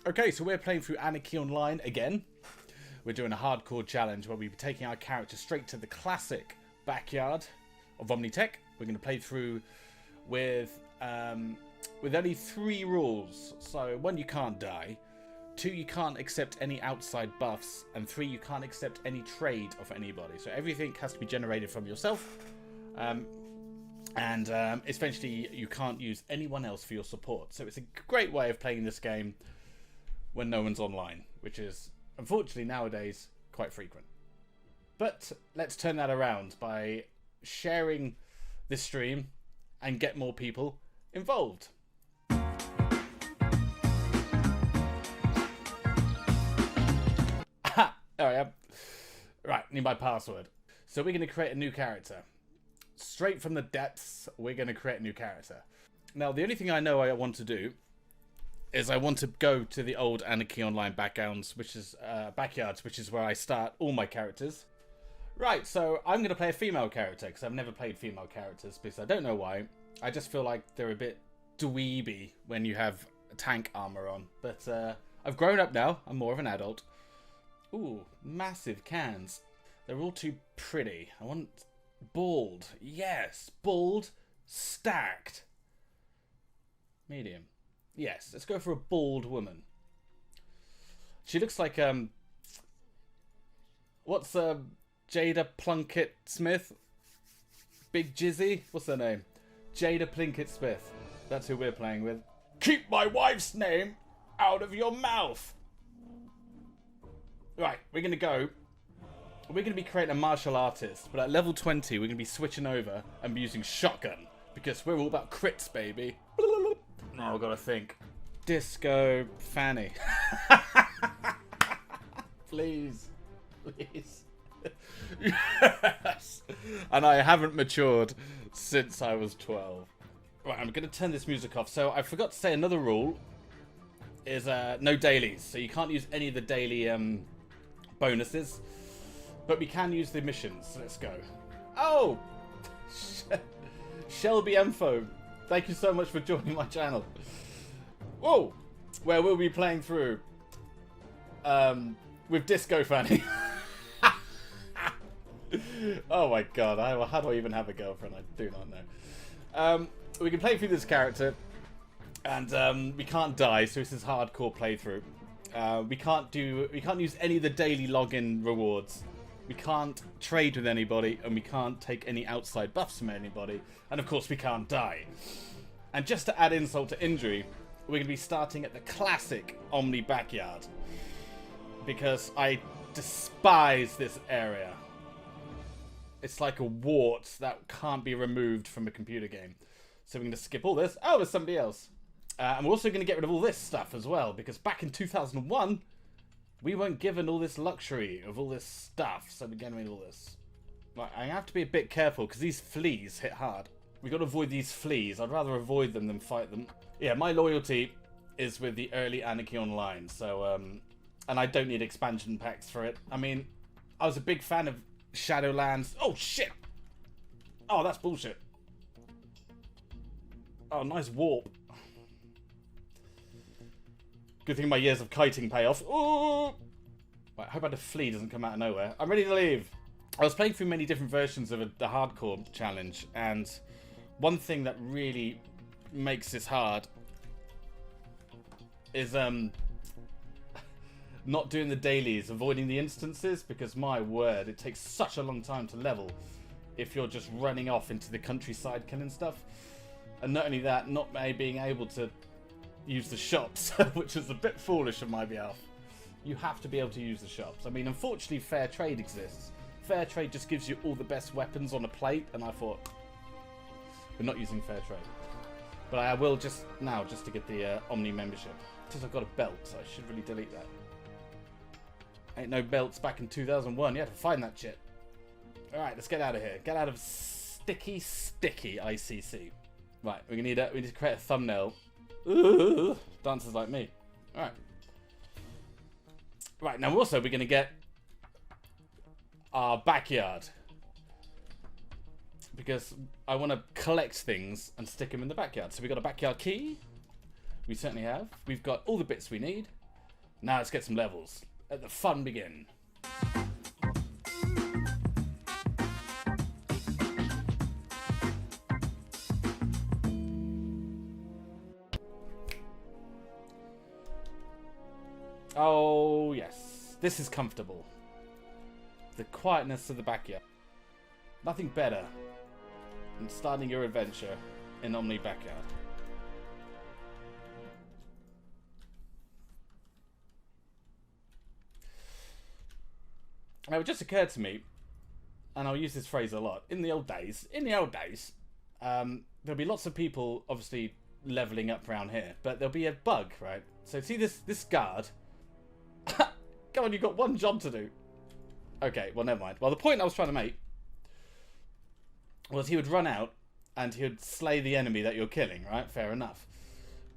Okay, so we're playing through Anarchy Online again. We're doing a hardcore challenge where we'll be taking our character straight to the classic backyard of Omni-tek. We're going to play through with only 3 rules. So 1, you can't die. 2, you can't accept any outside buffs. And 3, you can't accept any trade of anybody. So everything has to be generated from yourself. Essentially, you can't use anyone else for your support. So it's a great way of playing this game when no one's online, which is, unfortunately, nowadays, quite frequent. But let's turn that around by sharing this stream and get more people involved. Aha! There I am. Right, need my password. So we're going to create a new character. Straight from the depths, we're going to create a new character. Now, the only thing I know I want to do is I want to go to the old Anarchy Online backyards, which is where I start all my characters. Right, so I'm going to play a female character, because I've never played female characters, because I don't know why. I just feel like they're a bit dweeby when you have tank armor on. But I've grown up now. I'm more of an adult. Ooh, massive cans. They're all too pretty. I want bald. Yes, bald, stacked. Medium. Yes, let's go for a bald woman. She looks like, what's, Jada Plunkett Smith? Big Jizzy? What's her name? Jada Plunkett Smith. That's who we're playing with. Keep my wife's name out of your mouth! Right, we're gonna go. We're gonna be creating a martial artist, but at level 20, we're gonna be switching over and be using shotgun, because we're all about crits, baby. Now I've got to think. Disco Fanny. Please. Please. Yes. And I haven't matured since I was 12. Right, I'm going to turn this music off. So I forgot to say another rule is no dailies. So you can't use any of the daily bonuses. But we can use the missions. So let's go. Oh! Shelby Info. Thank you so much for joining my channel. Whoa! Where we'll be playing through with Disco Fanny. Oh my god, how do I even have a girlfriend? I do not know. We can play through this character, and we can't die, so this is hardcore playthrough. We can't use any of the daily login rewards. We can't trade with anybody, and we can't take any outside buffs from anybody. And of course, we can't die. And just to add insult to injury, we're going to be starting at the classic Omni backyard. Because I despise this area. It's like a wart that can't be removed from a computer game. So we're going to skip all this. Oh, there's somebody else. And we're also going to get rid of all this stuff as well. Because back in 2001... we weren't given all this luxury of all this stuff, so we're getting rid of all this. Right, I have to be a bit careful, because these fleas hit hard. We've got to avoid these fleas. I'd rather avoid them than fight them. Yeah, my loyalty is with the early Anarchy Online, so, and I don't need expansion packs for it. I mean, I was a big fan of Shadowlands. Oh, shit! Oh, that's bullshit. Oh, nice warp. Good thing my years of kiting pay off. Ooh! Right, I hope the flea doesn't come out of nowhere. I'm ready to leave. I was playing through many different versions of the hardcore challenge, and one thing that really makes this hard is not doing the dailies, avoiding the instances, because my word, it takes such a long time to level if you're just running off into the countryside killing stuff. And not only that, not being able to use the shops, which is a bit foolish on my behalf. You have to be able to use the shops. I mean, unfortunately, fair trade exists. Fair trade just gives you all the best weapons on a plate, and I thought, we're not using fair trade. But I will just to get the Omni membership. Since I've got a belt, so I should really delete that. Ain't no belts back in 2001. You had to find that shit. Alright, let's get out of here. Get out of sticky ICC. Right, we need to create a thumbnail. Ooh, dancers like me. Alright. Right, now also we're going to get our backyard. Because I want to collect things and stick them in the backyard. So we've got a backyard key. We certainly have. We've got all the bits we need. Now let's get some levels. Let the fun begin. Oh, yes. This is comfortable. The quietness of the backyard. Nothing better than starting your adventure in Omni backyard. Now, it just occurred to me, and I'll use this phrase a lot, in the old days, there'll be lots of people, obviously, leveling up around here, but there'll be a bug, right? So see this guard? Come on, you've got one job to do. Okay, well, never mind. Well, the point I was trying to make was he would run out and he would slay the enemy that you're killing, right? Fair enough.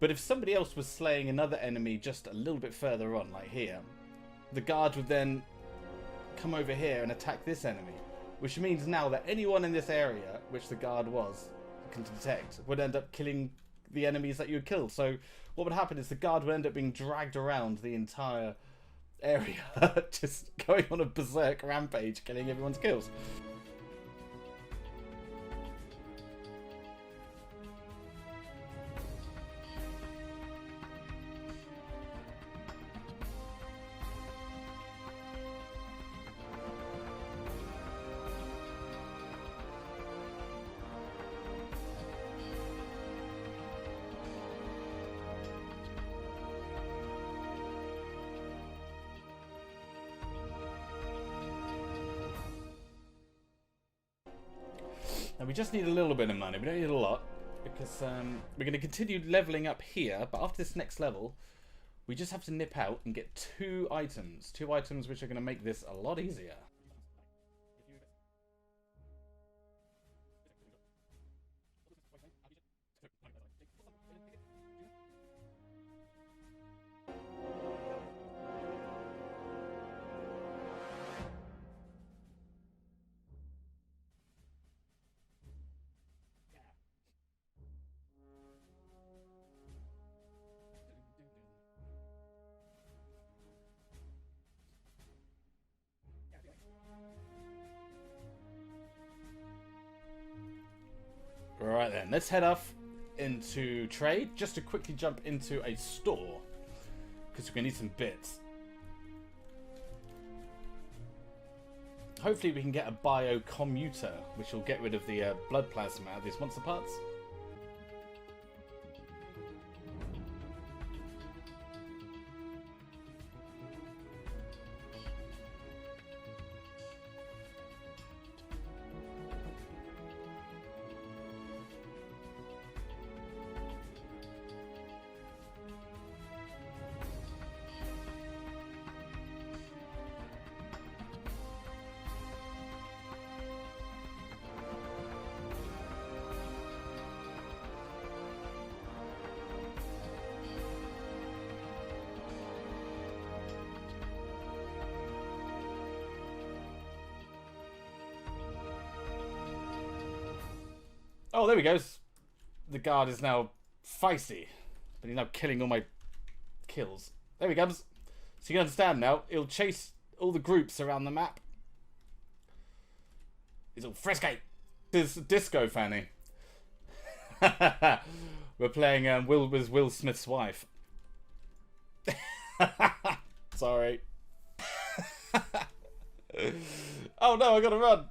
But if somebody else was slaying another enemy just a little bit further on, like here, the guard would then come over here and attack this enemy, which means now that anyone in this area, which the guard can detect, would end up killing the enemies that you had killed. So what would happen is the guard would end up being dragged around the entire area, just going on a berserk rampage, killing everyone's kills. And we just need a little bit of money. We don't need a lot, because we're going to continue leveling up here. But after this next level, we just have to nip out and get two items. Two items which are going to make this a lot easier. Right then, let's head off into trade, just to quickly jump into a store, because we're going to need some bits. Hopefully we can get a biocommuter, which will get rid of the blood plasma out of these monster parts. Oh, there he goes. The guard is now feisty, but he's now killing all my kills. There he comes. So you can understand now. He'll chase all the groups around the map. He's all frisky. This is Disco Fanny. We're playing Will Smith's wife. Sorry. Oh no, I gotta run.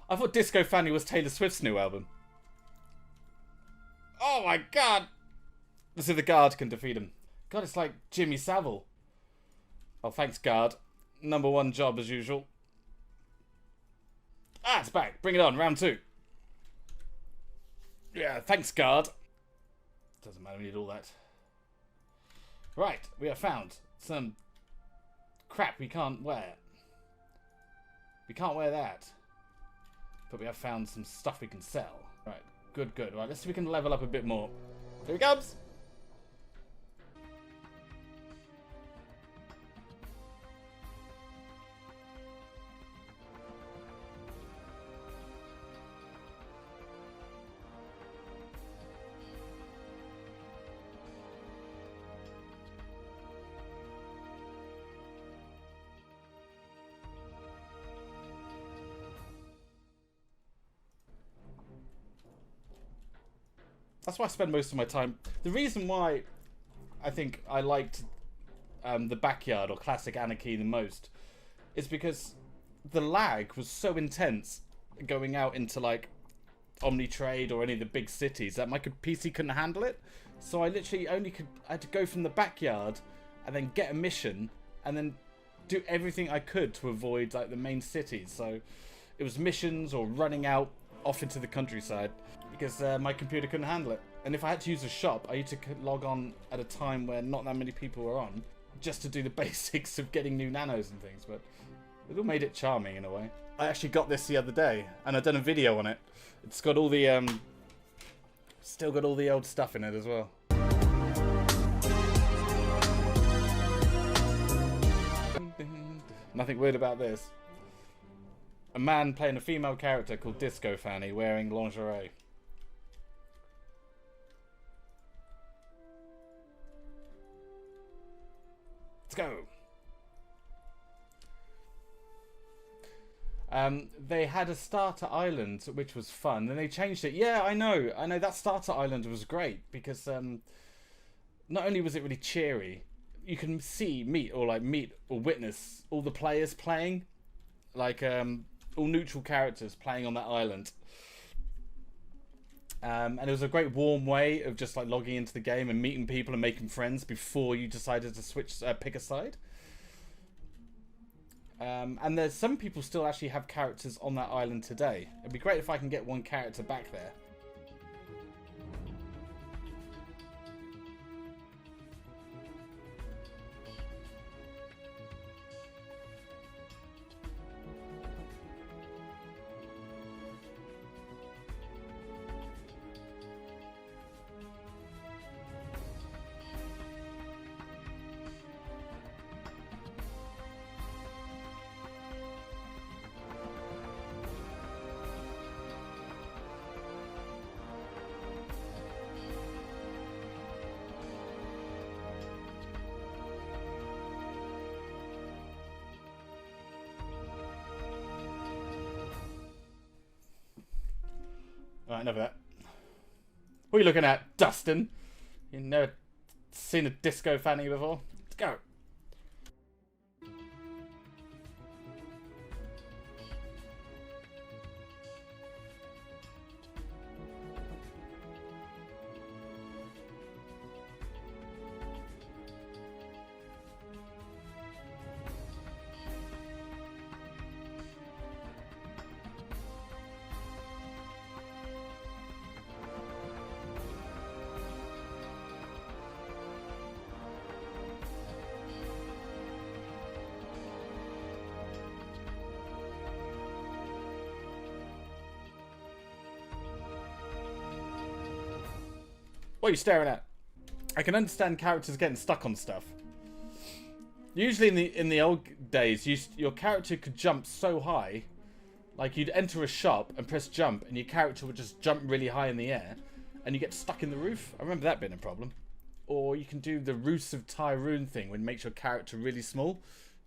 I thought Disco Fanny was Taylor Swift's new album. Oh my god! Let's see if the guard can defeat him. God, it's like Jimmy Savile. Oh, thanks, guard. Number one job as usual. Ah, it's back. Bring it on. Round two. Yeah, thanks, guard. Doesn't matter, we need all that. Right, we have found some crap we can't wear. We can't wear that. But we have found some stuff we can sell. Right. Good, good. Right, let's see if we can level up a bit more. Here he comes! That's why I spend most of my time. The reason why I think I liked the Backyard or Classic Anarchy the most is because the lag was so intense going out into like Omni-Trade or any of the big cities that my PC couldn't handle it. So I literally I had to go from the Backyard and then get a mission and then do everything I could to avoid like the main cities. So it was missions or running out off into the countryside because my computer couldn't handle it. And if I had to use a shop, I used to log on at a time where not that many people were on just to do the basics of getting new nanos and things. But it all made it charming in a way. I actually got this the other day and I've done a video on it. It's got all the still got all the old stuff in it as well. Nothing weird about this. A man playing a female character called Disco Fanny wearing lingerie. Let's go. They had a starter island which was fun. Then they changed it. Yeah, I know. That starter island was great because not only was it really cheery, you can meet or witness all the players playing, like all neutral characters playing on that island. And it was a great warm way of just like logging into the game and meeting people and making friends before you decided to pick a side. And there's some people still actually have characters on that island today. It'd be great if I can get one character back there. Alright, enough of that. What are you looking at, Dustin? You've never seen a Disco Fanny before? Let's go. What are you staring at? I can understand characters getting stuck on stuff. Usually in the old days, your character could jump so high, like you'd enter a shop and press jump, and your character would just jump really high in the air, and you get stuck in the roof. I remember that being a problem. Or you can do the Roost of Tyrone thing, when it makes your character really small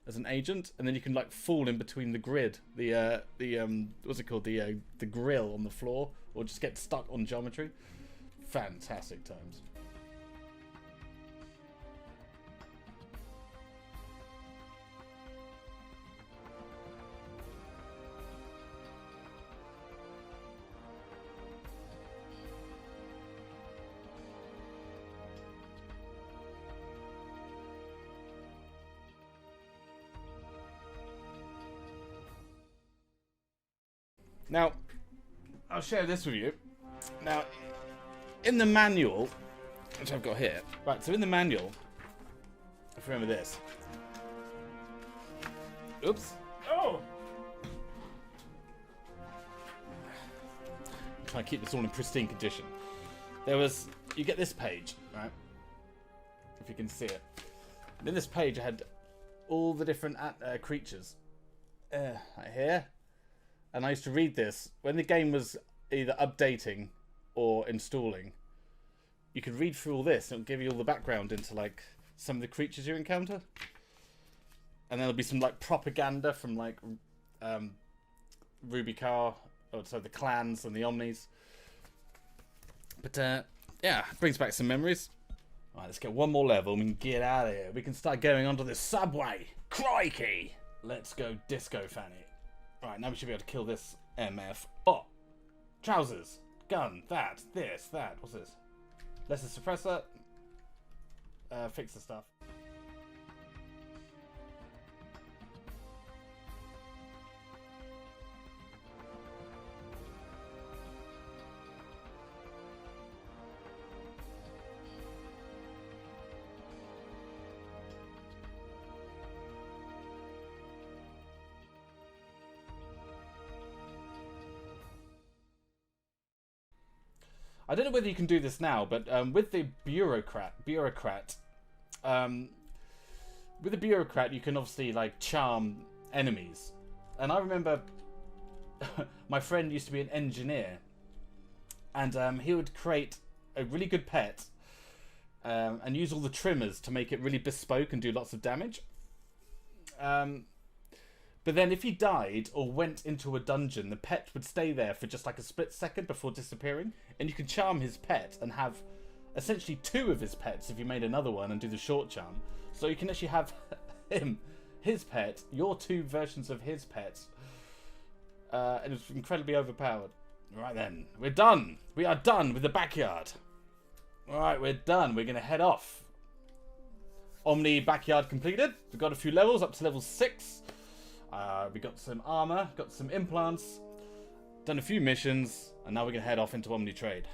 as an agent, and then you can like fall in between the grid, what's it called, the grill on the floor, or just get stuck on geometry. Fantastic times. Now, I'll share this with you. Now, in the manual, which I've got here, right, so in the manual, if you remember this. Oops. Oh! I'm trying to keep this all in pristine condition. You get this page, right? If you can see it. And in this page, I had all the different creatures. Right here. And I used to read this when the game was either updating or installing. You could read through all this and it'll give you all the background into like some of the creatures you encounter. And then there'll be some like propaganda from like Ruby Car, or so the clans and the Omnis. But yeah, brings back some memories. Alright, let's get one more level and we can get out of here. We can start going onto this subway. Crikey! Let's go disco fanny. Alright, now we should be able to kill this MF. Oh! Trousers. Gun. That. This. That. What's this? Lesser suppressor. Fix the stuff. I don't know whether you can do this now, but with the bureaucrat, you can obviously like charm enemies. And I remember my friend used to be an engineer, and he would create a really good pet and use all the trimmers to make it really bespoke and do lots of damage. But then if he died or went into a dungeon, the pet would stay there for just like a split second before disappearing. And you can charm his pet and have essentially 2 of his pets if you made another one and do the short charm. So you can actually have his pet, your 2 versions of his pets. And it's incredibly overpowered. Right then, we're done. We are done with the backyard. Alright, we're done. We're going to head off. Omni backyard completed. We've got a few levels up to level 6. We got some armor, got some implants, done a few missions, and now we're going to head off into Omni Trade.